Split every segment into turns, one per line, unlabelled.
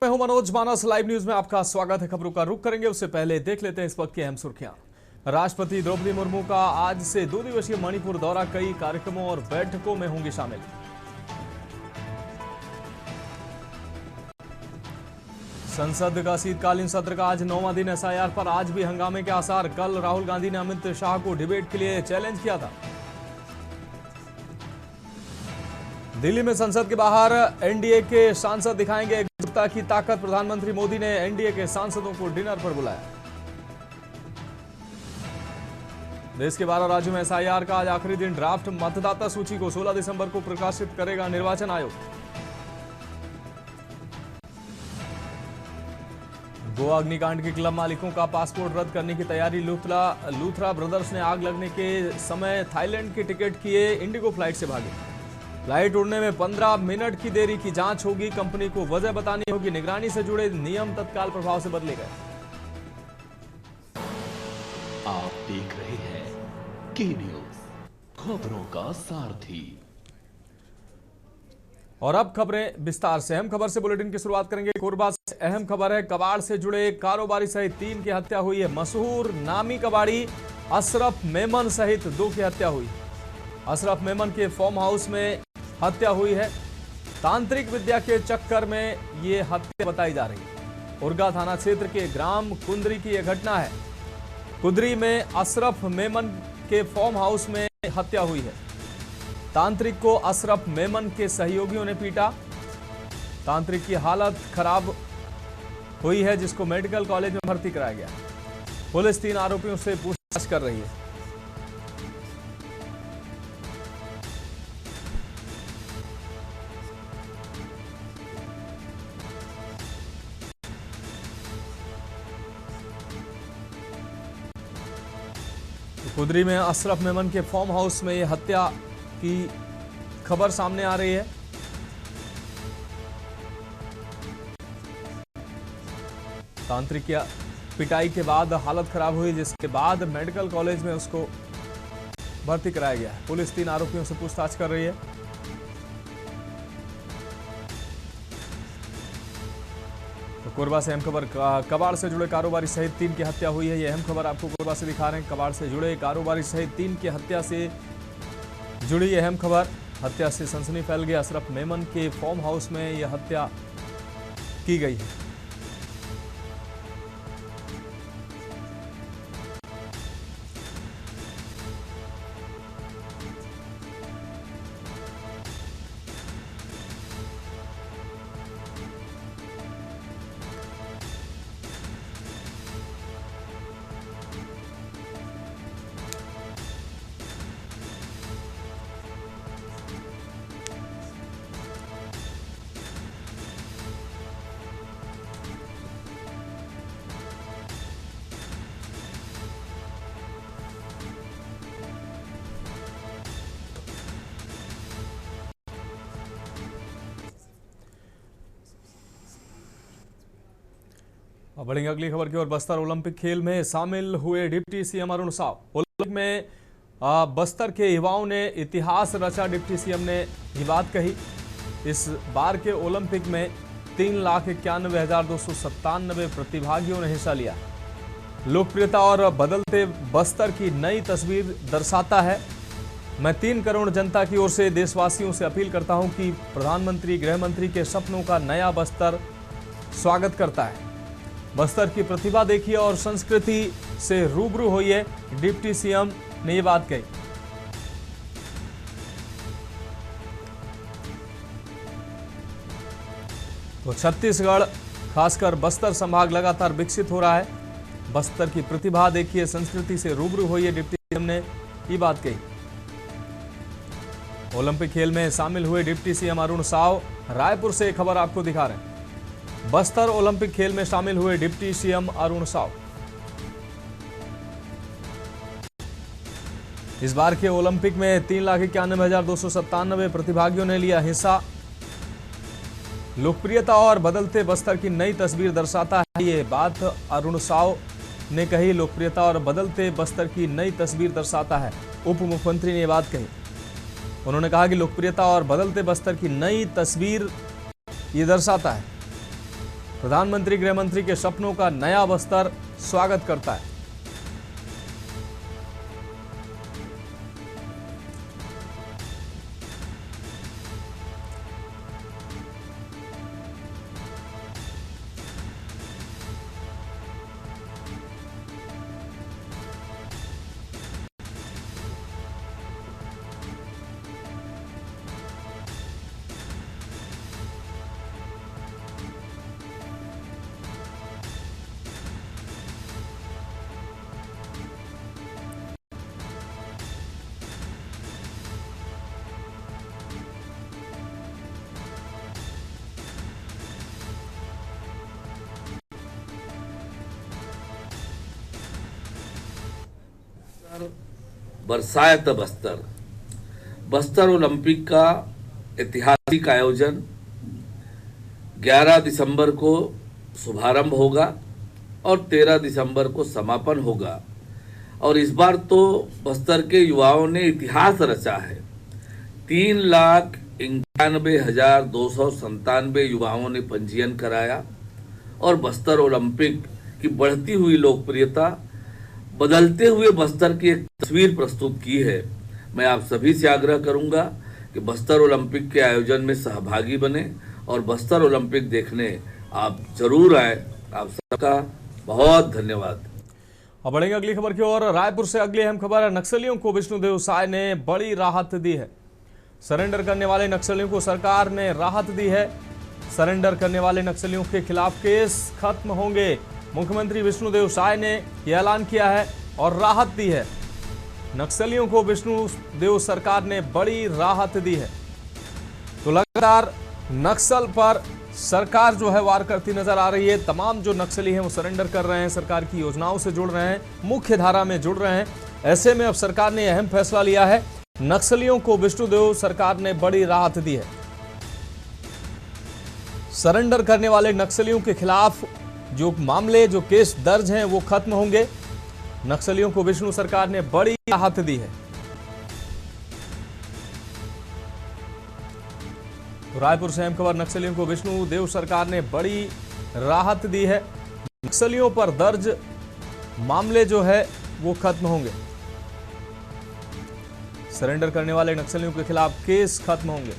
मैं हूं मनोज मानस। Live news में आपका स्वागत है। खबरों का रुख करेंगे उससे पहले देख लेते हैं इस वक्त की अहम सुर्खियां। राष्ट्रपति द्रौपदी मुर्मू का आज से 2 दिवसीय मणिपुर दौरा, कई कार्यक्रमों और बैठकों में होंगी शामिल। संसद का शीतकालीन सत्र का आज 9वां दिन। एसआईआर पर आज भी हंगामे के आसार। कल राहुल गांधी ने अमित शाह को डिबेट के लिए चैलेंज किया था। दिल्ली में संसद के बाहर एनडीए के सांसद दिखाएंगे एकजुटता की ताकत। प्रधानमंत्री मोदी ने एनडीए के सांसदों को डिनर पर बुलाया। देश के 12 राज्यों में एसआईआर का आज आखिरी दिन। ड्राफ्ट मतदाता सूची को 16 दिसंबर को प्रकाशित करेगा निर्वाचन आयोग। गोवा अग्निकांड के क्लब मालिकों का पासपोर्ट रद्द करने की तैयारी। लूथरा ब्रदर्स ने आग लगने के समय थाईलैंड के टिकट किए इंडिगो फ्लाइट से भागे। फ्लाइट उड़ने में 15 मिनट की देरी की जांच होगी। कंपनी को वजह बतानी होगी। निगरानी से जुड़े नियम तत्काल प्रभाव से बदले गए।
आप देख रहे हैं के न्यूज, खबरों का सारथी।
और अब खबरें विस्तार से। अहम खबर से बुलेटिन की शुरुआत करेंगे। कोरबा से अहम खबर है। कबाड़ से जुड़े कारोबारी सहित 3 की हत्या हुई है। मशहूर नामी कबाड़ी अशरफ मेमन सहित 2 की हत्या हुई। अशरफ मेमन के फार्म हाउस में हत्या हुई है। तांत्रिक विद्या के चक्कर में ये हत्या बताई जा रही है। उर्गा थाना क्षेत्र के ग्राम कुंदरी की यह घटना है। कुंदरी में अशरफ मेमन के फार्म हाउस में हत्या हुई है। तांत्रिक को अशरफ मेमन के सहयोगियों ने पीटा। तांत्रिक की हालत खराब हुई है, जिसको मेडिकल कॉलेज में भर्ती कराया गया। पुलिस 3 आरोपियों से पूछताछ कर रही है। कुंदरी में अशरफ मेमन के फार्म हाउस में यह हत्या की खबर सामने आ रही है। तांत्रिक की पिटाई के बाद हालत खराब हुई, जिसके बाद मेडिकल कॉलेज में उसको भर्ती कराया गया है। पुलिस 3 आरोपियों से पूछताछ कर रही है। तो कोरबा से अहम खबर। कबाड़ से जुड़े कारोबारी सहित 3 की हत्या हुई है। यह अहम खबर आपको कोरबा से दिखा रहे हैं। कबाड़ से जुड़े कारोबारी सहित 3 की हत्या से जुड़ी अहम खबर। हत्या से सनसनी फैल गई। अशरफ मेमन के फार्म हाउस में यह हत्या की गई है। अब बढ़ेंगे अगली खबर की ओर। बस्तर ओलंपिक खेल में शामिल हुए deputy CM Arun Sao. Olympic में बस्तर के युवाओं ने इतिहास रचा। डिप्टी सीएम ने ये बात कही। इस बार के ओलंपिक में 3,91,297 प्रतिभागियों ने हिस्सा लिया। लोकप्रियता और बदलते बस्तर की नई तस्वीर दर्शाता है। मैं 3 करोड़ जनता की ओर से देशवासियों से अपील करता हूं कि प्रधानमंत्री, गृह मंत्री के सपनों का नया बस्तर स्वागत करता है। बस्तर की प्रतिभा देखिए और संस्कृति से रूबरू होइए। डिप्टी सीएम ने ये बात कही। तो छत्तीसगढ़, खासकर बस्तर संभाग लगातार विकसित हो रहा है। बस्तर की प्रतिभा देखिए, संस्कृति से रूबरू होइए। डिप्टी सीएम ने ये बात कही। ओलंपिक खेल में शामिल हुए डिप्टी सीएम अरुण साव। रायपुर से खबर आपको दिखा रहे हैं। बस्तर ओलंपिक खेल में शामिल हुए डिप्टी सीएम अरुण साव। इस बार के ओलंपिक में 3,91,297 प्रतिभागियों ने लिया हिस्सा। लोकप्रियता और बदलते बस्तर की नई तस्वीर दर्शाता है। ये बात अरुण साव ने कही। लोकप्रियता और बदलते बस्तर की नई तस्वीर दर्शाता है। उप मुख्यमंत्री ने यह बात कही। उन्होंने कहा कि लोकप्रियता और बदलते बस्तर की नई तस्वीर ये दर्शाता है। प्रधानमंत्री गृह मंत्री के सपनों का नया बस्तर स्वागत करता है।
बरसात बस्तर बस्तर ओलंपिक का ऐतिहासिक आयोजन 11 दिसंबर को शुभारंभ होगा और 13 दिसंबर को समापन होगा। और इस बार तो बस्तर के युवाओं ने इतिहास रचा है। 3,91,297 युवाओं ने पंजीयन कराया और बस्तर ओलंपिक की बढ़ती हुई लोकप्रियता, बदलते हुए बस्तर की एक तस्वीर प्रस्तुत की है। मैं आप सभी से आग्रह करूंगा कि बस्तर ओलंपिक के आयोजन में सहभागी बने और बस्तर ओलंपिक देखने आप जरूर आए। आप सबका बहुत धन्यवाद।
अब बढ़ेंगे अगली खबर की ओर। रायपुर से अगली अहम खबर है। नक्सलियों को विष्णुदेव साय ने बड़ी राहत दी है। सरेंडर करने वाले नक्सलियों को सरकार ने राहत दी है। सरेंडर करने वाले नक्सलियों के खिलाफ केस खत्म होंगे। मुख्यमंत्री विष्णुदेव साय ने यह ऐलान किया है और राहत दी है। नक्सलियों को विष्णुदेव सरकार ने बड़ी राहत दी है। तो लगातार नक्सल पर सरकार जो है वार करती नजर आ रही है। तमाम जो नक्सली हैं वो सरेंडर कर रहे हैं, सरकार की योजनाओं से जुड़ रहे हैं, मुख्य धारा में जुड़ रहे हैं। ऐसे में अब सरकार ने अहम फैसला लिया है। नक्सलियों को विष्णुदेव सरकार ने बड़ी राहत दी है। सरेंडर करने वाले नक्सलियों के खिलाफ जो मामले, जो केस दर्ज हैं वो खत्म होंगे। नक्सलियों को विष्णु सरकार ने बड़ी राहत दी है। तो रायपुर से अहम खबर। नक्सलियों को विष्णु देव सरकार ने बड़ी राहत दी है। नक्सलियों पर दर्ज मामले जो है वो खत्म होंगे। सरेंडर करने वाले नक्सलियों के खिलाफ केस खत्म होंगे।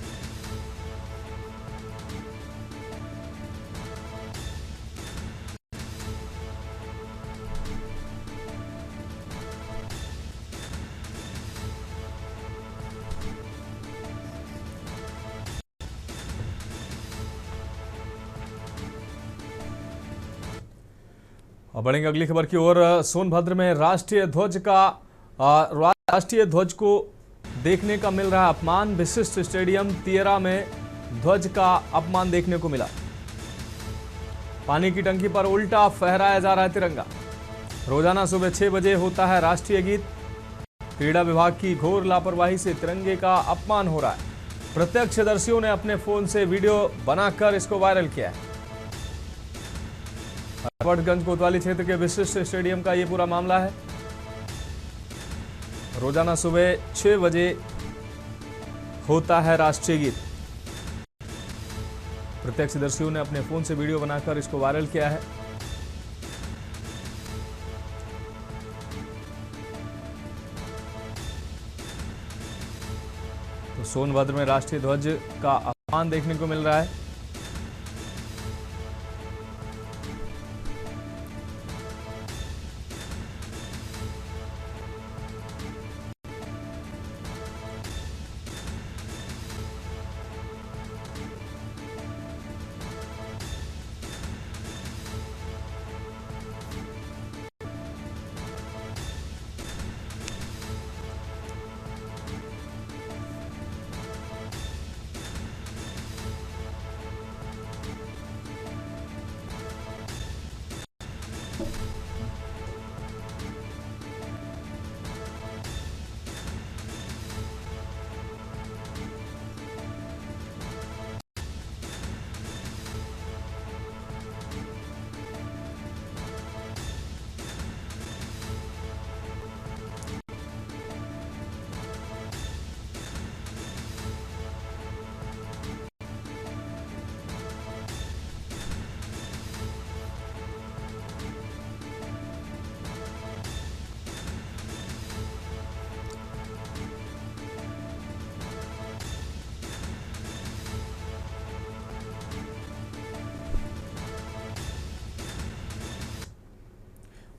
अब बढ़ेंगे अगली खबर की ओर। सोनभद्र में राष्ट्रीय ध्वज को देखने का मिल रहा है अपमान। विशिष्ट स्टेडियम तियरा में ध्वज का अपमान देखने को मिला। पानी की टंकी पर उल्टा फहराया जा रहा है तिरंगा। रोजाना सुबह 6 बजे होता है राष्ट्रीय गीत। क्रीड़ा विभाग की घोर लापरवाही से तिरंगे का अपमान हो रहा है। प्रत्यक्षदर्शियों ने अपने फोन से वीडियो बनाकर इसको वायरल किया है। अकबरगंज कोतवाली क्षेत्र के विशिष्ट स्टेडियम का यह पूरा मामला है। रोजाना सुबह 6 बजे होता है राष्ट्रीय गीत। प्रत्यक्षदर्शियों ने अपने फोन से वीडियो बनाकर इसको वायरल किया है। तो सोनभद्र में राष्ट्रीय ध्वज का अपमान देखने को मिल रहा है।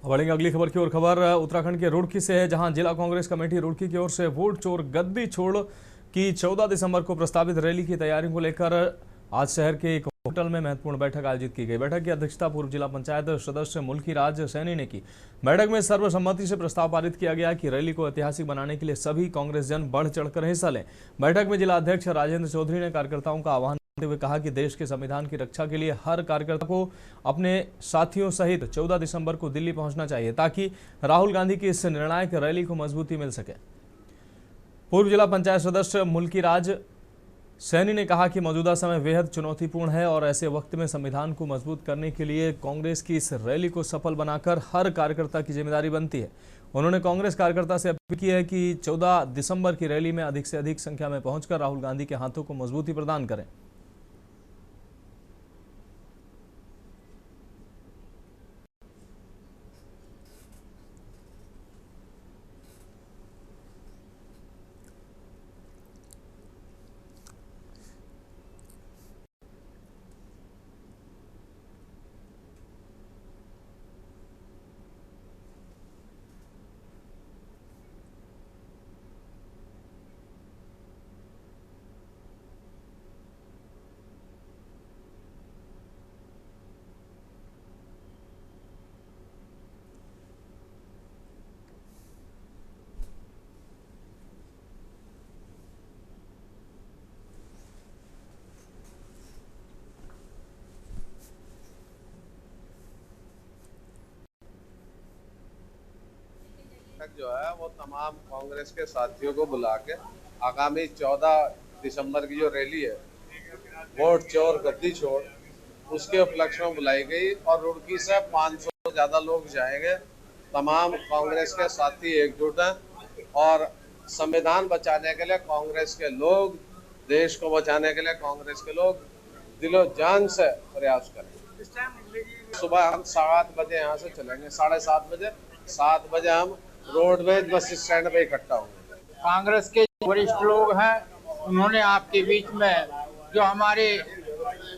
बढ़ेंगे अगली खबर की ओर। खबर उत्तराखंड के रुड़की से है, जहां जिला कांग्रेस कमेटी रुड़की की ओर से वोट चोर गद्दी छोड़ की 14 दिसंबर को प्रस्तावित रैली की तैयारियों को लेकर आज शहर के एक होटल में महत्वपूर्ण बैठक आयोजित की गई। बैठक की अध्यक्षता पूर्व जिला पंचायत सदस्य मुल्की राज सैनी ने की। बैठक में सर्वसम्मति से प्रस्ताव पारित किया गया कि रैली को ऐतिहासिक बनाने के लिए सभी कांग्रेस जन बढ़ चढ़कर हिस्सा लें। बैठक में जिला अध्यक्ष राजेंद्र चौधरी ने कार्यकर्ताओं का आह्वान करते हुए कहा कि देश के संविधान की रक्षा के लिए हर कार्यकर्ता को अपने साथियों सहित 14 दिसंबर को दिल्ली पहुंचना चाहिए, ताकि राहुल गांधी की इस निर्णायक रैली को मजबूती मिल सके। पूर्व जिला पंचायत सदस्य मुल्की राज सैनी ने कहा कि मौजूदा समय बेहद चुनौतीपूर्ण है और ऐसे वक्त में संविधान को मजबूत करने के लिए कांग्रेस की इस रैली को सफल बनाकर हर कार्यकर्ता की जिम्मेदारी बनती है। उन्होंने कांग्रेस कार्यकर्ता से अपील की है कि 14 दिसंबर की रैली में अधिक से अधिक संख्या में पहुंचकर राहुल गांधी के हाथों को मजबूती प्रदान करें।
जो है वो तमाम कांग्रेस के साथियों को बुला के आगामी 14 दिसंबर की जो रैली है वोट चोर गद्दी छोड़, उसके उपलक्ष्य में बुलाई गई और रुड़की से 500 से ज्यादा लोग जाएंगे। तमाम कांग्रेस के साथी एकजुट हैं और संविधान बचाने के लिए कांग्रेस के लोग, देश को बचाने के लिए कांग्रेस के लोग दिलो जान से प्रयास करें। सुबह हम 7 बजे यहाँ से चलेंगे, 7:30 बजे। 7 बजे हम रोडवेज बस स्टैंड पे इकट्ठा होंगे।
कांग्रेस के वरिष्ठ लोग हैं, उन्होंने आपके बीच में जो हमारे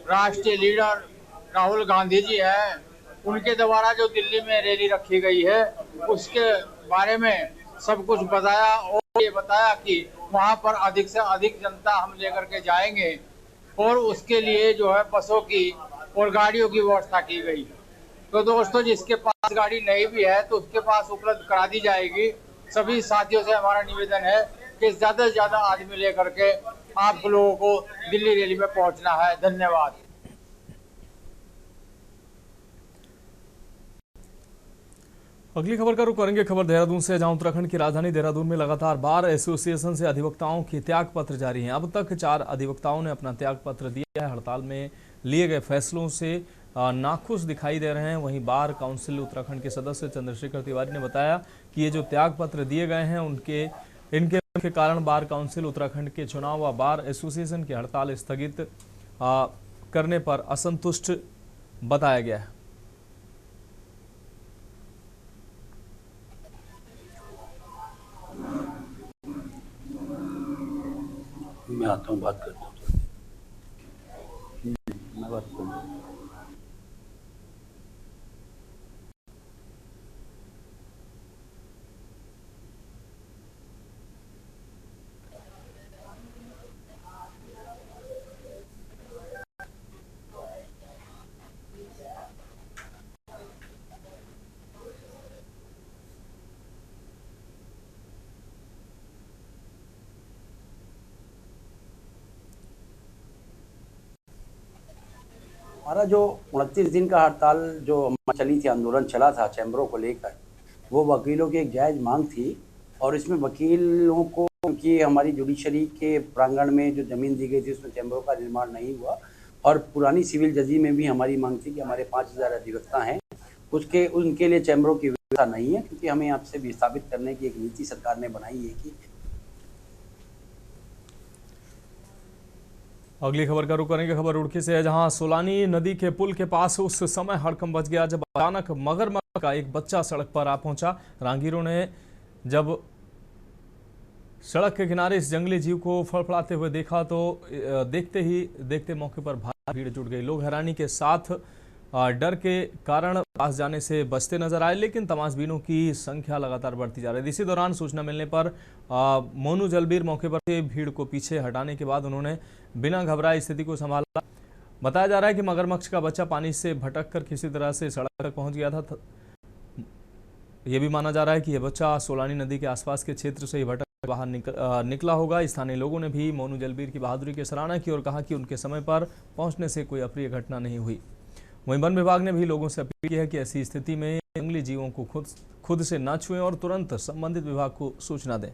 राष्ट्रीय लीडर राहुल गांधी जी हैं, उनके द्वारा जो दिल्ली में रैली रखी गई है उसके बारे में सब कुछ बताया और ये बताया कि वहां पर अधिक से अधिक जनता हम लेकर के जाएंगे और उसके लिए जो है बसों की और गाड़ियों की व्यवस्था की गई। तो दोस्तों, जिसके पास गाड़ी नहीं भी है तो उसके पास उपलब्ध करा दी जाएगी। सभी साथियों से हमारा निवेदन है कि ज्यादा से ज्यादा आदमी लेकर के आप लोगों को दिल्ली रैली में पहुंचना है। धन्यवाद।
अगली खबर का रुख करेंगे खबर देहरादून से, जहां उत्तराखंड की राजधानी देहरादून में लगातार बार एसोसिएशन से अधिवक्ताओं के त्याग पत्र जारी हैं। अब तक 4 अधिवक्ताओं ने अपना त्याग पत्र दिया है। हड़ताल में लिए गए फैसलों से नाखुश दिखाई दे रहे हैं। वहीं बार काउंसिल उत्तराखंड के सदस्य चंद्रशेखर तिवारी ने बताया कि ये जो त्याग पत्र दिए गए हैं इनके मुख्य कारण बार काउंसिल उत्तराखंड के चुनाव व बार एसोसिएशन की हड़ताल स्थगित करने पर असंतुष्ट बताया गया है।
मैं आता हूँ, बात करता हूँ। मैं बात करूँ। हमारा जो 29 दिन का हड़ताल जो चली थी, आंदोलन चला था चैम्बरों को लेकर, वो वकीलों की एक जायज़ मांग थी और इसमें वकीलों को, क्योंकि हमारी जुडिशरी के प्रांगण में जो ज़मीन दी गई थी उसमें चैम्बरों का निर्माण नहीं हुआ और पुरानी सिविल जजी में भी हमारी मांग थी कि हमारे 5000 अधिवक्ता हैं, उनके लिए चैम्बरों की व्यवस्था नहीं है, क्योंकि हमें आपसे विस्थापित करने की एक नीति सरकार ने बनाई है कि।
अगली खबर का रुख करेंगे खबर रुड़की से है, जहां सोलानी नदी के पुल के पास उस समय हड़कंप मच गया जब अचानक मगरमच्छ का एक बच्चा सड़क पर आ पहुंचा। राहगीरों ने जब सड़क के किनारे इस जंगली जीव को फड़फड़ाते हुए देखा तो देखते मौके पर भारी भीड़ जुट गई। लोग हैरानी के साथ डर के कारण पास जाने से बचते नजर आए, लेकिन तमाशबीनों की संख्या लगातार बढ़ती जा रही है। इसी दौरान सूचना मिलने पर मोनू जलबीर मौके पर से भीड़ को पीछे हटाने के बाद उन्होंने बिना घबराए स्थिति को संभाला। बताया जा रहा है कि मगरमच्छ का बच्चा पानी से भटक कर किसी तरह से सड़क तक पहुंच गया था। यह भी माना जा रहा है कि यह बच्चा सोलानी नदी के आसपास के क्षेत्र से ही भटक बाहर निकला होगा। स्थानीय लोगों ने भी मोनू जलबीर की बहादुरी की सराहना की और कहा कि उनके समय पर पहुंचने से कोई अप्रिय घटना नहीं हुई। वहीं वन विभाग ने भी लोगों से अपील की है कि ऐसी स्थिति में जंगली जीवों को खुद से न छुएं और तुरंत संबंधित विभाग को सूचना दें।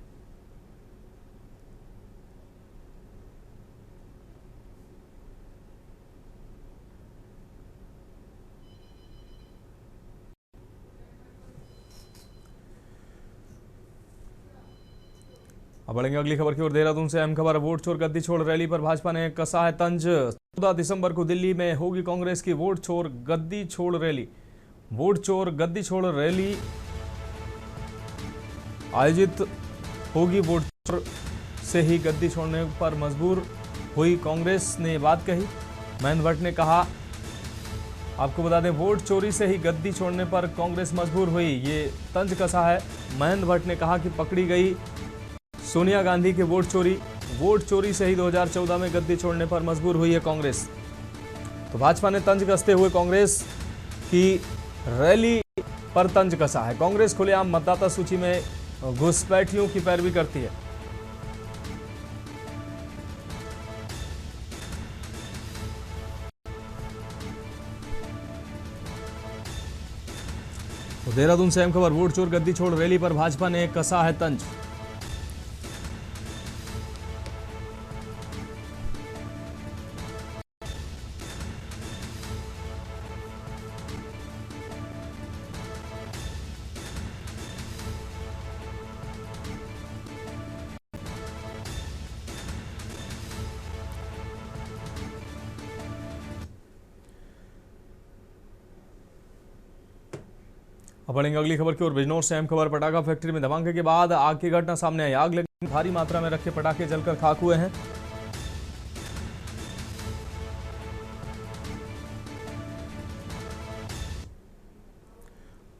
अब बढ़ेंगे अगली खबर की ओर। देहरादून से अहम खबर। वोट चोर गद्दी छोड़ रैली पर भाजपा ने कसा है तंज। 14 दिसंबर को दिल्ली में होगी कांग्रेस की वोट चोर गद्दी छोड़ रैली। वोट चोर गद्दी छोड़ रैली आयोजित होगी। वोट चोर से ही गद्दी छोड़ने पर मजबूर हुई कांग्रेस ने ये बात कही। महेंद्र भट्ट ने कहा, आपको बता दें, वोट चोरी से ही गद्दी छोड़ने पर कांग्रेस मजबूर हुई, ये तंज कसा है। महेंद्र भट्ट ने कहा कि पकड़ी गई सोनिया गांधी के वोट चोरी से ही 2014 में गद्दी छोड़ने पर मजबूर हुई है कांग्रेस। तो भाजपा ने तंज कसते हुए कांग्रेस की रैली पर तंज कसा है। कांग्रेस खुलेआम मतदाता सूची में घुसपैठियों की पैरवी करती है। तो देहरादून से अहम खबर। वोट चोर गद्दी छोड़ रैली पर भाजपा ने कसा है तंज। अब बढ़ेंगे अगली खबर की ओर। बिजनौर से अहम खबर। पटाखा फैक्ट्री में धमाके के बाद आग की घटना सामने आई। आग लगने भारी मात्रा में रखे पटाखे जलकर खाक हुए हैं।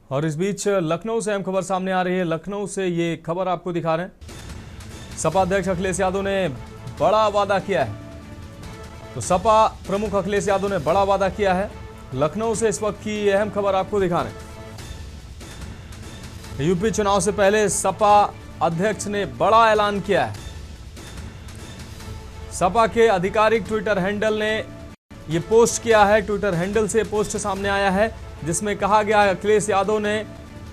और इस बीच लखनऊ से अहम खबर सामने आ रही है। लखनऊ से ये खबर आपको दिखा रहे हैं। सपा अध्यक्ष अखिलेश यादव ने बड़ा वादा किया है। तो सपा प्रमुख अखिलेश यादव ने बड़ा वादा किया है। लखनऊ से इस वक्त की अहम खबर आपको दिखा रहे हैं। यूपी चुनाव से पहले सपा अध्यक्ष ने बड़ा ऐलान किया है। सपा के आधिकारिक ट्विटर हैंडल ने यह पोस्ट किया है। ट्विटर हैंडल से पोस्ट सामने आया है जिसमें कहा गया है अखिलेश यादव ने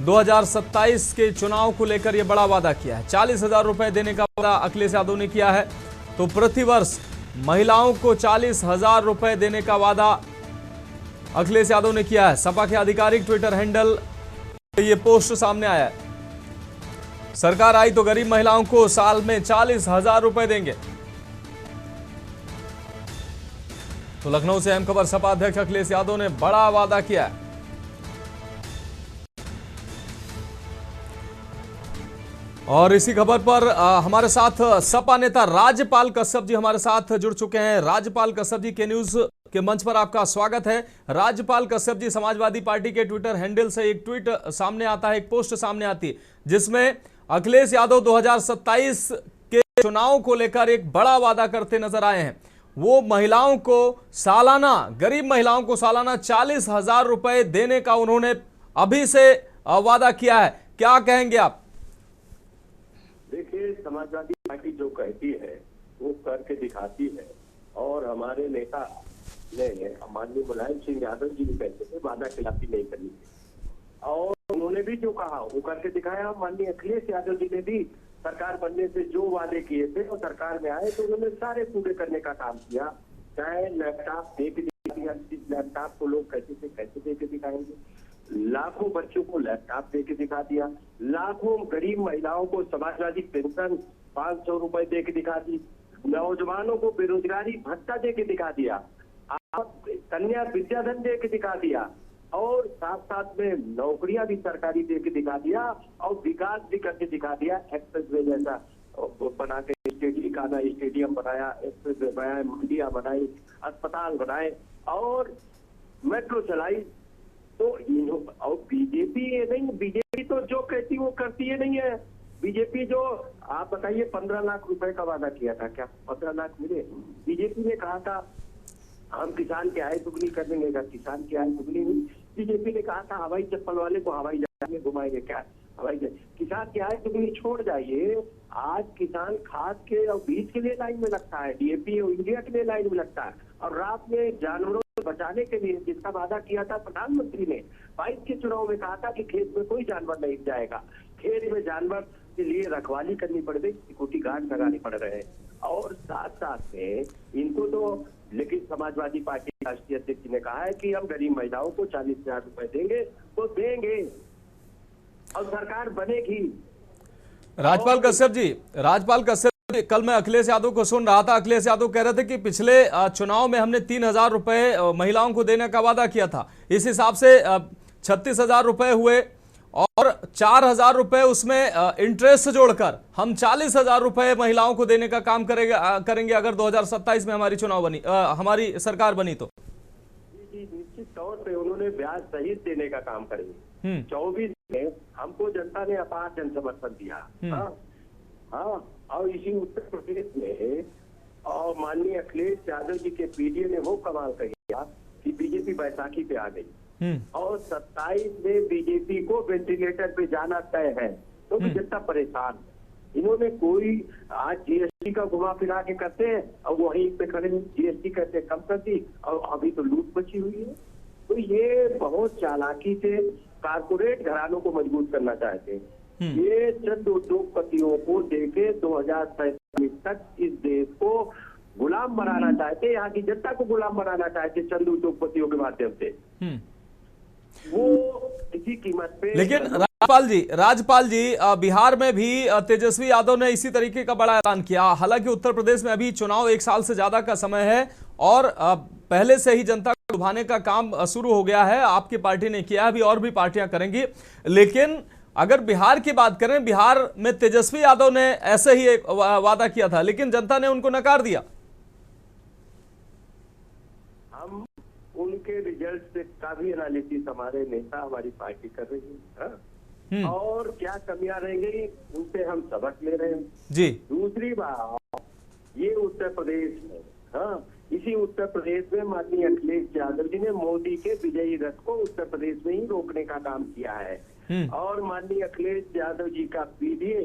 2027 के चुनाव को लेकर यह बड़ा वादा किया है। 40,000 रुपए देने का वादा अखिलेश यादव ने किया है। तो प्रतिवर्ष महिलाओं को 40,000 रुपए देने का वादा अखिलेश यादव ने किया है। सपा के आधिकारिक ट्विटर हैंडल ये पोस्ट सामने आया है। सरकार आई तो गरीब महिलाओं को साल में 40,000 रुपए देंगे। तो लखनऊ से अहम खबर। सपा अध्यक्ष अखिलेश यादव ने बड़ा वादा किया है। और इसी खबर पर हमारे साथ सपा नेता राजपाल कश्यप जी हमारे साथ जुड़ चुके हैं। राजपाल कश्यप जी, के न्यूज के मंच पर आपका स्वागत है। राजपाल कश्यप जी, समाजवादी पार्टी के ट्विटर हैंडल से एक ट्वीट सामने आता है, एक पोस्ट सामने आती है जिसमें अखिलेश यादव 2027 के चुनाव को लेकर एक बड़ा वादा करते नजर आए हैं। वो महिलाओं को सालाना, गरीब महिलाओं को सालाना 40,000 रुपए देने का उन्होंने अभी से वादा किया है। क्या कहेंगे आप?
देखिए, समाजवादी पार्टी जो कहती है वो करके दिखाती है। और हमारे नेता ने, माननीय मुलायम सिंह यादव जी भी कहते थे वादा खिलाफी नहीं करनी है, और उन्होंने भी जो कहा वो करके दिखाया। माननीय अखिलेश यादव जी ने भी सरकार बनने से जो वादे किए थे और सरकार में आए तो उन्होंने सारे पूरे करने का काम किया। चाहे लैपटॉप दे के दिखा दिया, लैपटॉप को लोग कैसे दे के दिखाएंगे। लाखों बच्चों को लैपटॉप दे के दिखा दिया। लाखों गरीब महिलाओं को समाजवादी पेंशन 500 रुपए दे के दिखा दी। नौजवानों को बेरोजगारी भत्ता दे के दिखा दिया। कन्या विद्याधन दे के दिखा दिया। और साथ साथ में नौकरियां भी सरकारी दे के दिखा दिया और विकास भी करके दिखा दिया। एक्सप्रेसवे जैसा बना के स्टेडियम बनाया, एक्सप्रेसवे बनाया, मंडियां बनाई, अस्पताल बनाए और मेट्रो चलाई। तो और बीजेपी ये नहीं, बीजेपी तो जो कहती वो करती है नहीं है। बीजेपी जो, आप बताइए 15 लाख रुपए का वादा किया था, क्या 15 लाख मिले? बीजेपी ने कहा था हम किसान की आय दुगनी कर देंगे, किसान की आय दुगनी हुई। बीजेपी ने कहा था हवाई चप्पल वाले को हवाई जहाज में घुमाएंगे, क्या हवाई जहाज? किसान की आय दुगनी छोड़ जाइए, आज किसान खाद के और बीज के लिए लाइन में लगता है, डीएपी और यूरिया के लिए लाइन में लगता है, और रात में जानवरों को बचाने के लिए जिसका वादा किया था प्रधानमंत्री ने 22 के चुनाव में कहा था कि खेत में कोई जानवर नहीं जाएगा, खेत में जानवर के लिए रखवाली करनी पड़ रही, सिक्योरिटी गार्ड लगाने पड़ रहे हैं। और साथ साथ में इनको तो, लेकिन समाजवादी पार्टी के राष्ट्रीय अध्यक्ष ने कहा है कि हम गरीब महिलाओं को 40,000 रुपए देंगे, तो देंगे और सरकार बनेगी।
राजपाल कश्यप जी, कल मैं अखिलेश यादव को सुन रहा था। अखिलेश यादव कह रहे थे कि पिछले चुनाव में हमने 3,000 रुपए महिलाओं को देने का वादा किया था, इस हिसाब से 36,000 रुपए हुए और 4,000 रुपए उसमें इंटरेस्ट जोड़कर हम 40,000 रुपए महिलाओं को देने का काम करेंगे अगर 2027 में हमारी हमारी सरकार बनी तो।
जी, निश्चित तौर पे उन्होंने ब्याज सहित देने का काम करेंगे। 24 में हमको जनता ने अपार जन समर्थन दिया। हाँ, और इसी उत्तर प्रदेश में और माननीय अखिलेश यादव जी के पीडीए ने वो कमाल किया कि बीजेपी बैसाखी पे आ गई और 27 में बीजेपी को वेंटिलेटर पे जाना तय है, तो जनता परेशान। इन्होंने कोई आज जीएसटी का घुमा फिरा के करते हैं और वहीं पे खड़े जीएसटी करते कम कर दी और अभी तो लूट बची हुई है। तो ये बहुत चालाकी से कारपोरेट घरानों को मजबूत करना चाहते हैं। ये चंद उद्योगपतियों को देके 2047 तक इस देश को गुलाम बनाना चाहते, यहाँ की जनता को गुलाम बनाना चाहते चंद उद्योगपतियों के माध्यम से। वो इसी कीमत पे।
लेकिन राजपाल जी बिहार में भी तेजस्वी यादव ने इसी तरीके का बड़ा ऐलान किया। हालांकि उत्तर प्रदेश में अभी चुनाव 1 साल से ज्यादा का समय है और पहले से ही जनता को लुभाने का काम शुरू हो गया है। आपकी पार्टी ने किया, अभी और भी पार्टियां करेंगी। लेकिन अगर बिहार की बात करें, बिहार में तेजस्वी यादव ने ऐसे ही एक वादा किया था, लेकिन जनता ने उनको नकार दिया।
हम उनके रिजल्ट से का भी एनालिसिस हमारे नेता, हमारी पार्टी कर रही है और क्या कमियां रह गई उनसे हम सबक ले रहे हैं
जी।
दूसरी बात, ये उत्तर प्रदेश में, हाँ, इसी उत्तर प्रदेश में माननीय अखिलेश यादव जी ने मोदी के विजयी रथ को उत्तर प्रदेश में ही रोकने का काम किया है। और माननीय अखिलेश यादव जी का पीडीए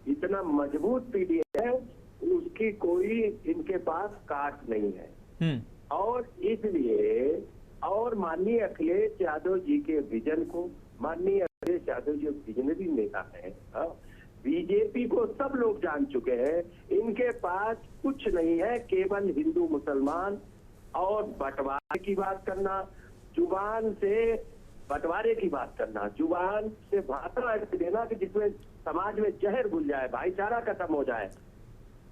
इतना मजबूत पीडीए है, उसकी कोई इनके पास काट नहीं है। और इसलिए और माननीय अखिलेश यादव जी के विजन को, माननीय अखिलेश यादव जी विजनरी नेता है, बीजेपी को सब लोग जान चुके हैं, इनके पास कुछ नहीं है, केवल हिंदू मुसलमान और बंटवारे की बात करना, जुबान से बंटवारे की बात करना, जुबान से भाषा देना कि जिसमें समाज में जहर घुल जाए, भाईचारा खत्म हो जाए।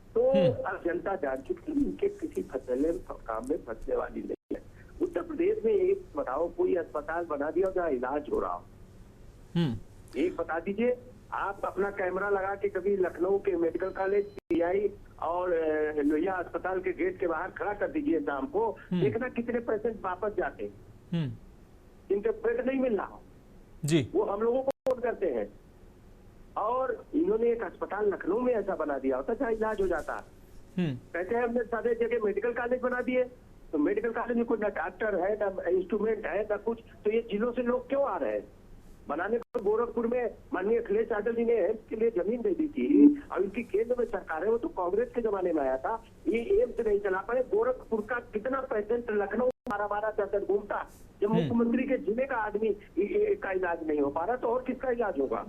तो अब जनता जान चुकी है इनके किसी फसले काम में फंसने वाली नहीं है। उत्तर प्रदेश में एक बताओ, कोई अस्पताल बना दिया जहाँ इलाज हो रहा हो, एक बता दीजिए। आप अपना कैमरा लगा के कभी लखनऊ के मेडिकल कॉलेज, पीआई और लोहिया अस्पताल के गेट के बाहर खड़ा कर दीजिए शाम को, देखना कितने पेशेंट वापस जाते हैं जिनके बेड नहीं मिल रहा जी, वो हम लोगों को फोन करते हैं। और इन्होंने एक अस्पताल लखनऊ में ऐसा बना दिया होता जहाँ इलाज हो जाता। कहते हैं हमने सारे जगह मेडिकल कॉलेज बना दिए, तो मेडिकल कॉलेज में कोई ना डॉक्टर है, ना इंस्ट्रूमेंट है, ना कुछ, तो ये जिलों से लोग क्यों आ रहे हैं बनाने को? गोरखपुर में माननीय अखिलेश यादव जी ने एम्स के लिए जमीन दे दी थी और इनकी केंद्र में सरकार है, वो तो कांग्रेस के जमाने में आया था, ये एम्स नहीं चला पाए। गोरखपुर का कितना पेशेंट लखनऊ 12-12 दर्जन घूमता, जब मुख्यमंत्री के जिले का आदमी का इलाज नहीं हो पा रहा तो और किसका इलाज होगा?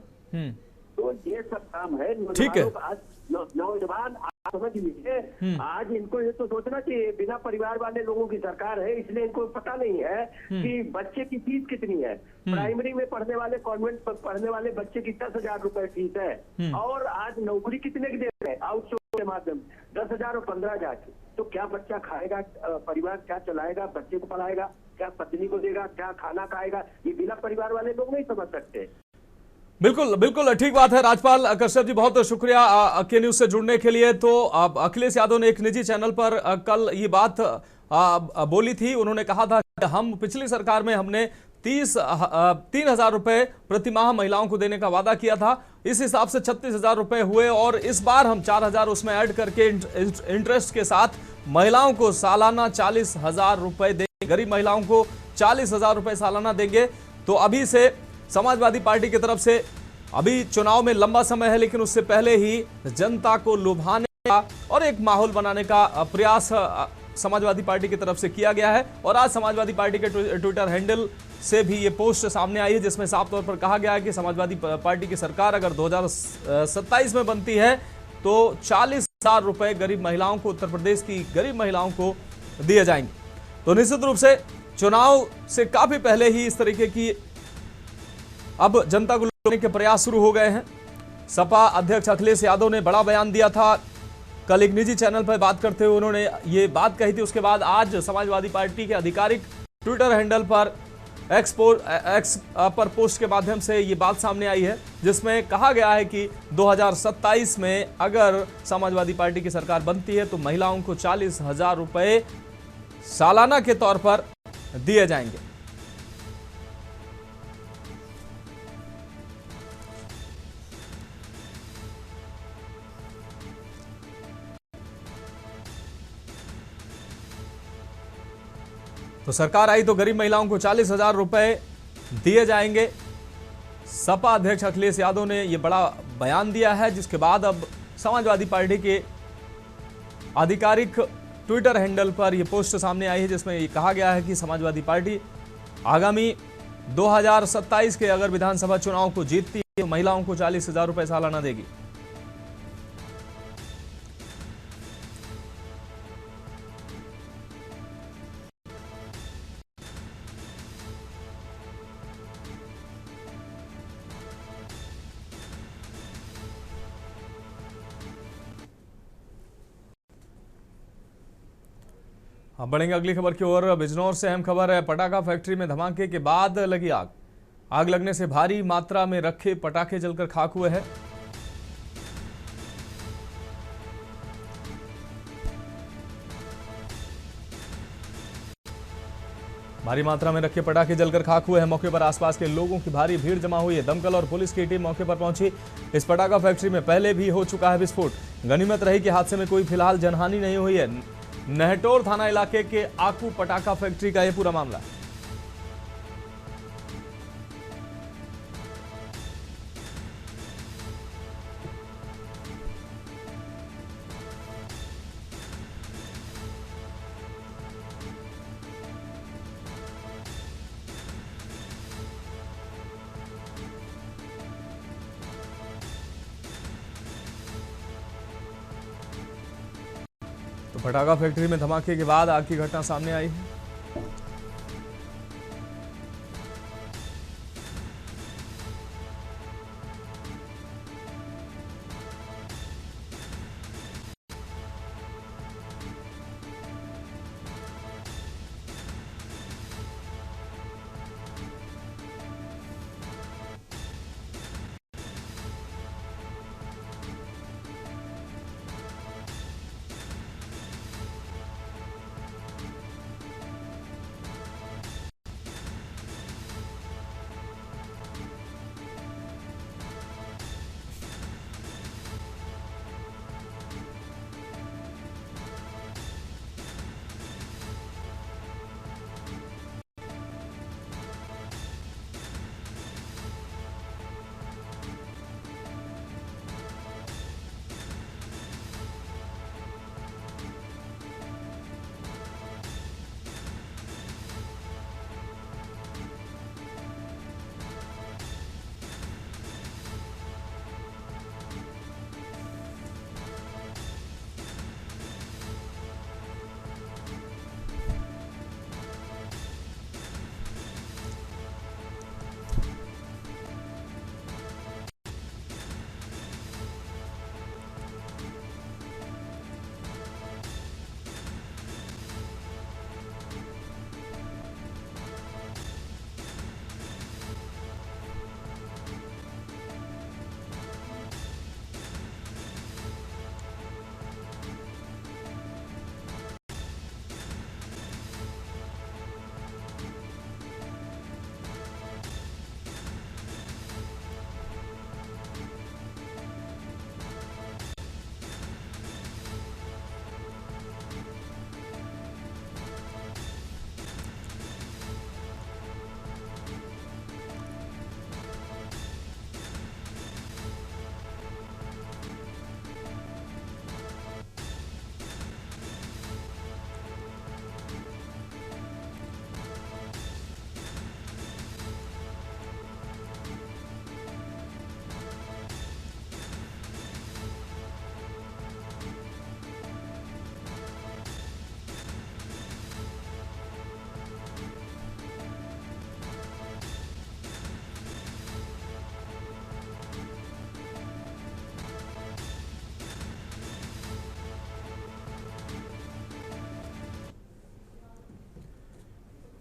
तो ये सब काम है।
ठीक है।
आज नौजवान आप समझ लीजिए, आज इनको ये तो सोचना चाहिए, बिना परिवार वाले लोगों की सरकार है, इसलिए इनको पता नहीं है कि बच्चे की फीस कितनी है। प्राइमरी में पढ़ने वाले, कॉन्वेंट पढ़ने वाले बच्चे की 10,000 रुपए फीस है और आज नौकरी कितने की दे रहे हैं आउटसोर्स के माध्यम, 10,000 और 15,000 की। तो क्या बच्चा खाएगा, परिवार क्या चलाएगा, बच्चे को पढ़ाएगा, क्या पत्नी को देगा, क्या खाना खाएगा, ये बिना परिवार वाले लोग नहीं समझ सकते।
बिल्कुल बिल्कुल ठीक बात है। राजपाल कश्यप जी, बहुत शुक्रिया के न्यूज से जुड़ने के लिए। तो अखिलेश यादव ने एक निजी चैनल पर कल ये बात बोली थी। उन्होंने कहा था कि हम पिछली सरकार में हमने 3,000 रुपए प्रति माह महिलाओं को देने का वादा किया था। इस हिसाब से 36,000 रुपए हुए और इस बार हम 4,000 उसमें ऐड करके इंटरेस्ट के साथ महिलाओं को सालाना 40,000 रुपए देंगे, गरीब महिलाओं को 40,000 रुपए सालाना देंगे। तो अभी से समाजवादी पार्टी की तरफ से, अभी चुनाव में लंबा समय है, लेकिन उससे पहले ही जनता को लुभाने का और एक माहौल बनाने का प्रयास समाजवादी पार्टी की तरफ से किया गया है। और आज समाजवादी पार्टी के ट्विटर हैंडल से भी ये पोस्ट सामने आई है, जिसमें साफ तौर पर कहा गया है कि समाजवादी पार्टी की सरकार अगर 2027 में बनती है तो 40,000 रुपए गरीब महिलाओं को, उत्तर प्रदेश की गरीब महिलाओं को दिए जाएंगे। तो निश्चित रूप से चुनाव से काफी पहले ही इस तरीके की अब जनता को लुभाने के प्रयास शुरू हो गए हैं। सपा अध्यक्ष अखिलेश यादव ने बड़ा बयान दिया था। कल एक निजी चैनल पर बात करते हुए उन्होंने ये बात कही थी। उसके बाद आज समाजवादी पार्टी के आधिकारिक ट्विटर हैंडल पर एक्स पर पोस्ट के माध्यम से ये बात सामने आई है, जिसमें कहा गया है कि 2027 में अगर समाजवादी पार्टी की सरकार बनती है तो महिलाओं को 40,000 रुपए सालाना के तौर पर दिए जाएंगे। तो सरकार आई तो गरीब महिलाओं को 40,000 रुपए दिए जाएंगे। सपा अध्यक्ष अखिलेश यादव ने यह बड़ा बयान दिया है, जिसके बाद अब समाजवादी पार्टी के आधिकारिक ट्विटर हैंडल पर यह पोस्ट सामने आई है, जिसमें यह कहा गया है कि समाजवादी पार्टी आगामी 2027 के अगर विधानसभा चुनाव को जीतती है तो महिलाओं को 40,000 रुपए सालाना देगी। अब बढ़ेंगे अगली खबर की ओर। बिजनौर से अहम खबर है। पटाखा फैक्ट्री में धमाके के बाद लगी आग। आग लगने से भारी मात्रा में रखे पटाखे जलकर खाक हुए हैं। भारी मात्रा में रखे पटाखे जलकर खाक हुए हैं। मौके पर आसपास के लोगों की भारी भीड़ जमा हुई है। दमकल और पुलिस की टीम मौके पर पहुंची। इस पटाखा फैक्ट्री में पहले भी हो चुका है विस्फोट। गनीमत रही कि हादसे में कोई फिलहाल जनहानि नहीं हुई है। नहटोर थाना इलाके के आकू पटाखा फैक्ट्री का यह पूरा मामला। तो पटाखा फैक्ट्री में धमाके के बाद आग की घटना सामने आई है।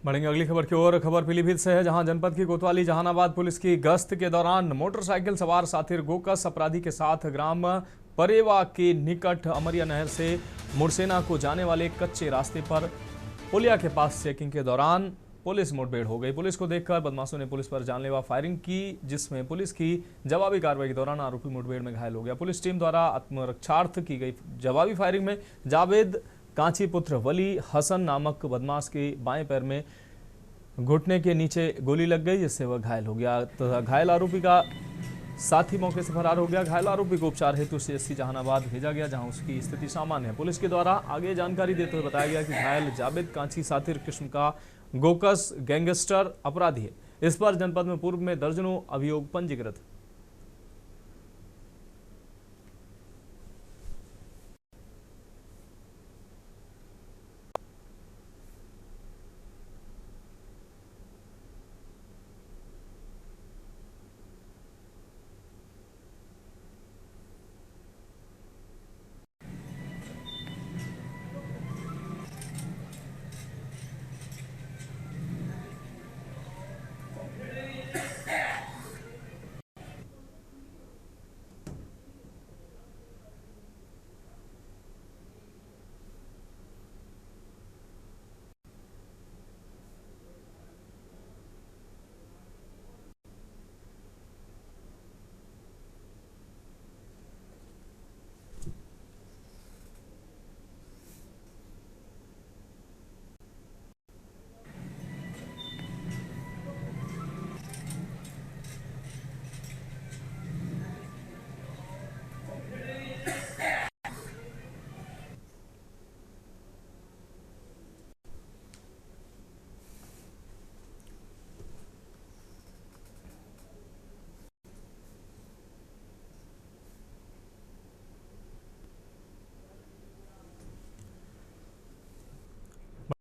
बढ़ेंगे अगली खबर की ओर। खबर पीलीभीत से है, जहां जनपद की कोतवाली जहानाबाद पुलिस की गश्त के दौरान मोटरसाइकिल सवार साथी गोकस अपराधी के साथ ग्राम परेवा के निकट अमरिया नहर से मुरसेना को जाने वाले कच्चे रास्ते पर पुलिया के पास चेकिंग के दौरान पुलिस मुठभेड़ हो गई। पुलिस को देखकर बदमाशों ने पुलिस पर जानलेवा फायरिंग की, जिसमें पुलिस की जवाबी कार्रवाई के दौरान आरोपी मुठभेड़ में घायल हो गया। पुलिस टीम द्वारा आत्मरक्षार्थ की गई जवाबी फायरिंग में जावेद कांची पुत्र वली हसन नामक बदमाश के बाएं पैर में घुटने के नीचे गोली लग गई, जिससे वह घायल हो गया तथा घायल आरोपी का साथी मौके से फरार हो गया। घायल आरोपी को उपचार हेतु CSC जहानाबाद भेजा गया, जहां उसकी स्थिति सामान्य है। पुलिस के द्वारा आगे जानकारी देते हुए बताया गया कि घायल जावेद कांची सातिर किस्म का गोकस गैंगस्टर अपराधी है। इस पर जनपद में पूर्व में दर्जनों अभियोग पंजीकृत।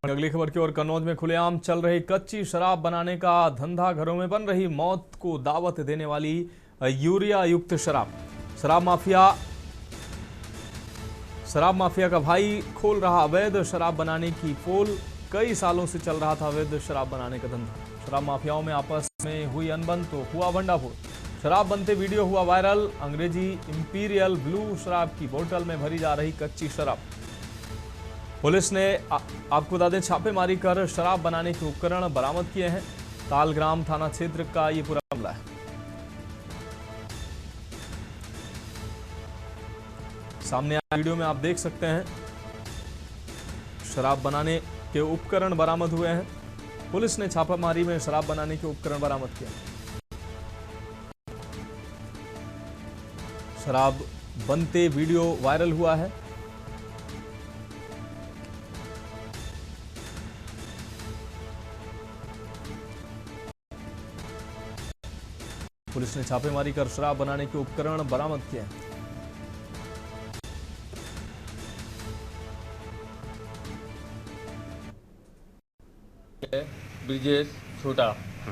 अगली खबर की ओर। कन्नौज में खुलेआम चल रही कच्ची शराब बनाने का धंधा, घरों में बन रही मौत को दावत देने वाली यूरिया युक्त शराब। शराब माफिया का भाई खोल रहा अवैध शराब बनाने की पोल। कई सालों से चल रहा था अवैध शराब बनाने का धंधा। शराब माफियाओं में आपस में हुई अनबन तो हुआ भंडाफोड़। शराब बनते वीडियो हुआ वायरल। अंग्रेजी इंपीरियल ब्लू शराब की बोतल में भरी जा रही कच्ची शराब। पुलिस ने आपको बता दें छापेमारी कर शराब बनाने के उपकरण बरामद किए हैं। तालग्राम थाना क्षेत्र का ये पूरा मामला है। सामने आए वीडियो में आप देख सकते हैं शराब बनाने के उपकरण बरामद हुए हैं। पुलिस ने छापामारी में शराब बनाने के उपकरण बरामद किए। शराब बनते वीडियो वायरल हुआ है। पुलिस ने छापेमारी कर शराब बनाने के उपकरण बरामद किए हैं।
ब्रिजेश छोटा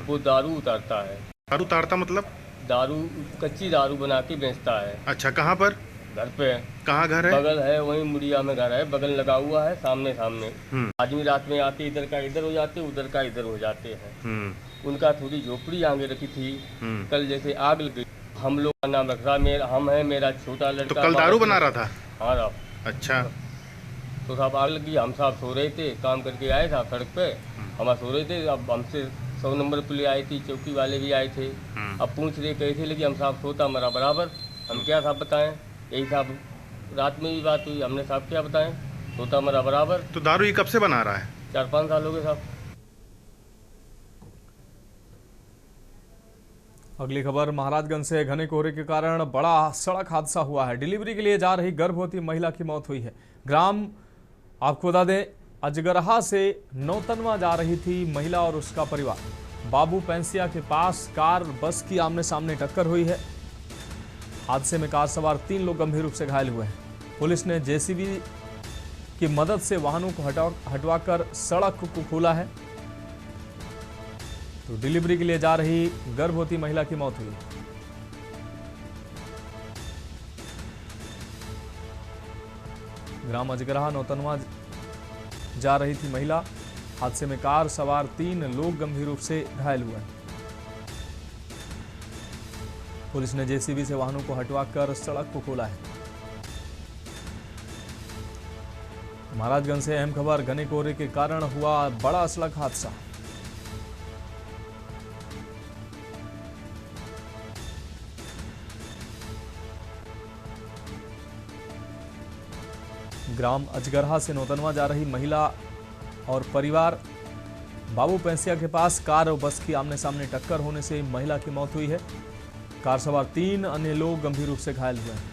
वो दारू उतारता है।
दारू उतारता मतलब?
दारू कच्ची दारू बना के बेचता है।
अच्छा, कहाँ पर?
घर पे।
कहाँ घर है?
बगल है, वहीं मुड़िया में घर है, बगल लगा हुआ है, सामने सामने। आदमी रात में आते इधर का इधर हो जाते, उधर का इधर हो जाते हैं। उनका थोड़ी झोपड़ी आगे रखी थी। कल जैसे आग लग गई, हम लोग का नाम रख रहा हम है, मेरा छोटा लड़का।
तो कल दारू बना रहा था?
हाँ साहब।
अच्छा।
तो साहब आग लगी, हम साहब सो रहे थे, काम करके आए साहब सड़क पे, हम सो रहे थे। अब हमसे 100 नंबर पुलिस आई थी, चौकी वाले भी आए थे। अब पूछ रहे कैसे लगी, हम साहब सोता मरा बराबर। हम क्या साहब बताएं, यही साहब रात में भी बात हुई, हमने साहब क्या बताएं, सोता मरा बराबर।
तो दारू ये कब से बना रहा है?
4-5 साल हो गए साहब।
अगली खबर महाराजगंज से। घने कोहरे के कारण बड़ा सड़क हादसा हुआ है। डिलीवरी के लिए जा रही गर्भवती महिला की मौत हुई है। ग्राम आपको बता दें अजगरहा से नौतनवा जा रही थी महिला और उसका परिवार। बाबू पेंसिया के पास कार बस की आमने सामने टक्कर हुई है। हादसे में कार सवार 3 लोग गंभीर रूप से घायल हुए हैं। पुलिस ने जेसीबी की मदद से वाहनों को हटवाकर सड़क को खोला है। तो डिलीवरी के लिए जा रही गर्भवती महिला की मौत हुई। ग्राम अजगरहा नौतनवा जा रही थी महिला। हादसे में कार सवार 3 लोग गंभीर रूप से घायल हुए। पुलिस ने जेसीबी से वाहनों को हटवाकर सड़क को खोला है। महाराजगंज से अहम खबर, घने कोहरे के कारण हुआ बड़ा सड़क हादसा। ग्राम अजगरहा से नौतनवा जा रही महिला और परिवार बाबू पैंसिया के पास कार और बस की आमने सामने टक्कर होने से महिला की मौत हुई है। कार सवार 3 अन्य लोग गंभीर रूप से घायल हुए हैं।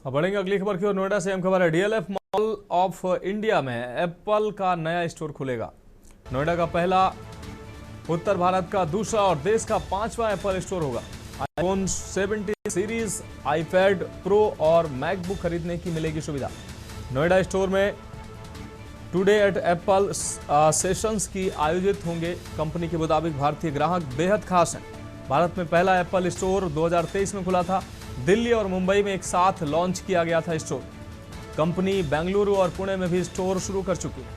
अब बढ़ेंगे अगली खबर की ओर। नोएडा से अहम खबर है, डीएलएफ मॉल ऑफ इंडिया में एप्पल का नया स्टोर खुलेगा। नोएडा का पहला, उत्तर भारत का दूसरा और देश का 5वां एप्पल स्टोर होगा। आईफोन 17 सीरीज, आईपैड प्रो और मैकबुक खरीदने की मिलेगी सुविधा। नोएडा स्टोर में टुडे एट एप्पल सेशंस की आयोजित होंगे। कंपनी के मुताबिक भारतीय ग्राहक बेहद खास हैं। भारत में पहला एप्पल स्टोर 2023 में खुला था। दिल्ली और मुंबई में एक साथ लॉन्च किया गया था स्टोर। कंपनी बेंगलुरु और पुणे में भी स्टोर शुरू कर चुकी है।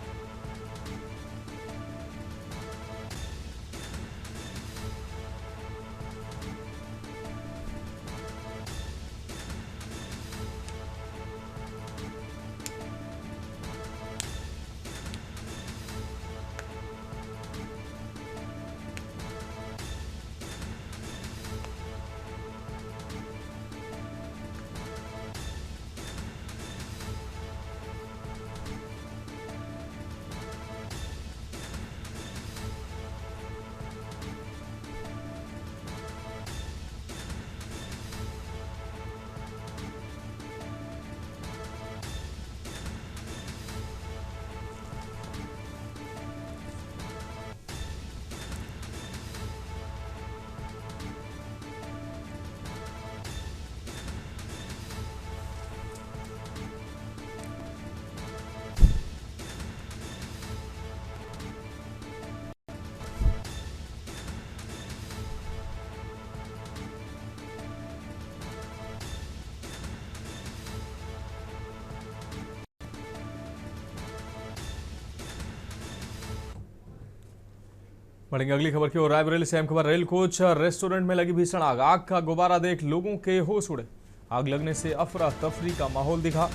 बढ़ेंगे अगली खबर की ओर। रायबरेली से अहम खबर, रेल कोच रेस्टोरेंट में लगी भीषण आग। आग का गुबारा देख लोगों के होश उड़े। आग लगने से अफरा तफरी का माहौल दिखा।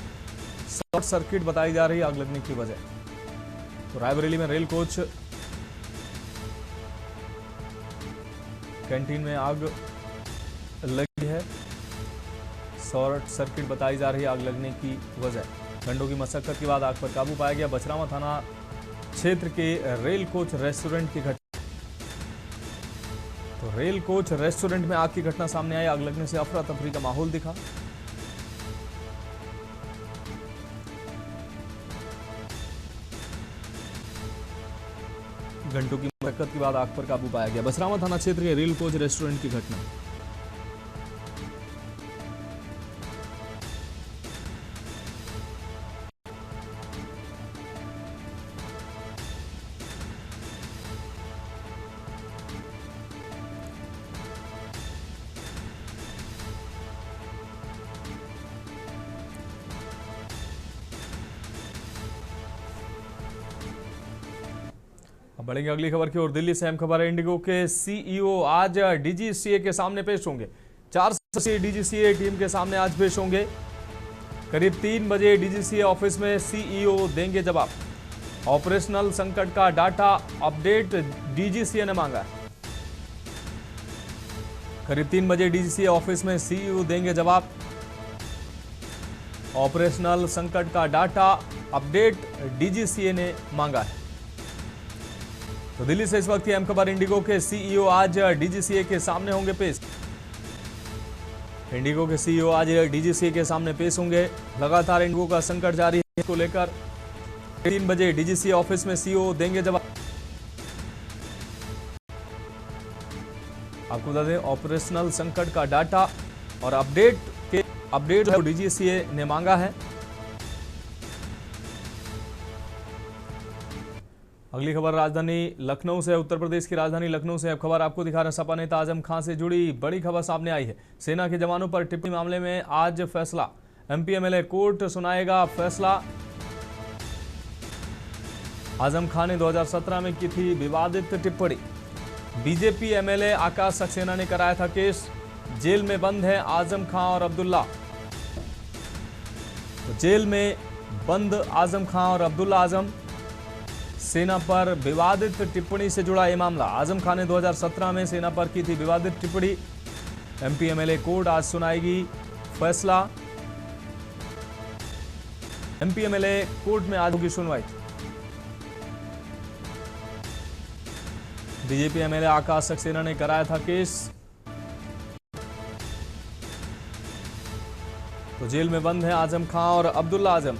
शॉर्ट सर्किट बताई जा रही आग लगने की वजह। तो रायबरेली में रेल कोच कैंटीन में आग लगी है। शॉर्ट सर्किट बताई जा रही आग लगने की वजह। घंटों की मशक्कत के बाद आग पर काबू पाया गया। बछरावा थाना क्षेत्र के रेल कोच रेस्टोरेंट की घटना। तो रेल कोच रेस्टोरेंट में आग की घटना सामने आई। आग लगने से अफरा तफरी का माहौल दिखा। घंटों की मशक्कत के बाद आग पर काबू पाया गया। बछरावा थाना क्षेत्र के रेल कोच रेस्टोरेंट की घटना। बढ़ेंगे अगली खबर की ओर। दिल्ली से अहम खबर है, इंडिगो के सीईओ आज डीजीसीए के सामने पेश होंगे। 4 सदस्यीय डीजीसीए टीम के सामने आज पेश होंगे। करीब 3 बजे डीजीसीए ऑफिस में सीईओ देंगे जवाब। ऑपरेशनल संकट का डाटा अपडेट डीजीसीए ने मांगा है। करीब 3 बजे डीजीसीए ऑफिस में सीईओ देंगे जवाब। ऑपरेशनल संकट का डाटा अपडेट डीजीसीए ने मांगा है। तो दिल्ली से इस वक्त की अहम खबर, इंडिगो के सीईओ आज डीजीसीए के सामने होंगे पेश। इंडिगो के सीईओ आज डीजीसीए के सामने पेश होंगे। लगातार इंडिगो का संकट जारी है, इसको लेकर 3 बजे डीजीसीए ऑफिस में सीओ देंगे जवाब। आपको बता दें ऑपरेशनल संकट का डाटा और अपडेट जो डीजीसीए ने मांगा है। अगली खबर राजधानी लखनऊ से, उत्तर प्रदेश की राजधानी लखनऊ से अब खबर आपको दिखा रहे हैं। सपा नेता आजम खान से जुड़ी बड़ी खबर सामने आई है। सेना के जवानों पर टिप्पणी मामले में आज फैसला, एमपी एमएलए कोर्ट सुनाएगा फैसला। आजम खान ने 2017 में की थी विवादित टिप्पणी। बीजेपी एमएलए आकाश सक्सेना ने कराया था केस। जेल में बंद है आजम खान और अब्दुल्ला। तो जेल में बंद आजम खान और अब्दुल्ला आजम। सेना पर विवादित टिप्पणी से जुड़ा यह मामला। आजम खान ने 2017 में सेना पर की थी विवादित टिप्पणी। एमपी एमएलए कोर्ट आज सुनाएगी फैसला। एमपी एमएलए कोर्ट में आज होगी सुनवाई। बीजेपी एमएलए आकाश सक्सेना ने कराया था केस। तो जेल में बंद है आजम खान और अब्दुल्ला आजम।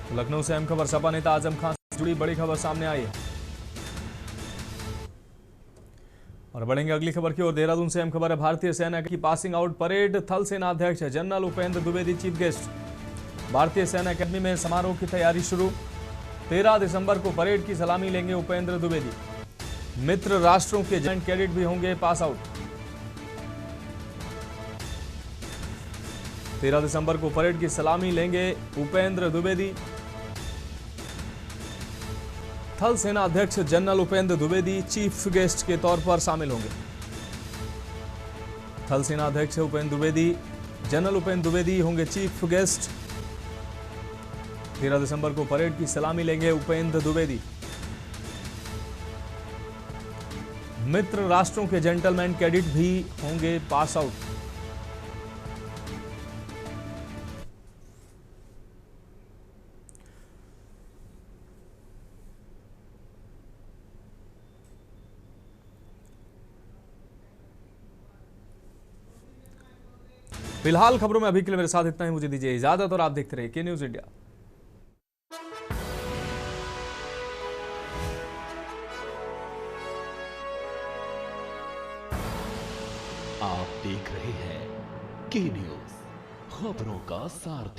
तो लखनऊ से अहम खबर, सपा नेता आजम खान से जुड़ी बड़ी खबर सामने आई है। और बढ़ेंगे अगली खबर की ओर। देहरादून से अहम खबर है, भारतीय सेना की पासिंग आउट परेड। थल सेना अध्यक्ष general Upendra Dwivedi chief guest. भारतीय सेना अकेडमी में समारोह की तैयारी शुरू। 13 दिसंबर को परेड की सलामी लेंगे उपेंद्र द्विवेदी। मित्र राष्ट्रों के जॉइंट कैडेट भी होंगे पास आउट। 13 दिसंबर को परेड की सलामी लेंगे उपेंद्र द्विवेदी। थल सेना अध्यक्ष general Upendra Dwivedi chief guest के तौर पर शामिल होंगे। थल सेना अध्यक्ष उपेंद्र द्विवेदी, जनरल उपेंद्र द्विवेदी होंगे चीफ गेस्ट। 13 दिसंबर को परेड की सलामी लेंगे उपेंद्र द्विवेदी। मित्र राष्ट्रों के जेंटलमैन कैडेट भी होंगे पास आउट। फिलहाल खबरों में अभी के लिए मेरे साथ इतना ही। मुझे दीजिए इजाजत और आप देखते रहिए के न्यूज इंडिया।
आप देख रहे हैं के न्यूज, खबरों का सारथी।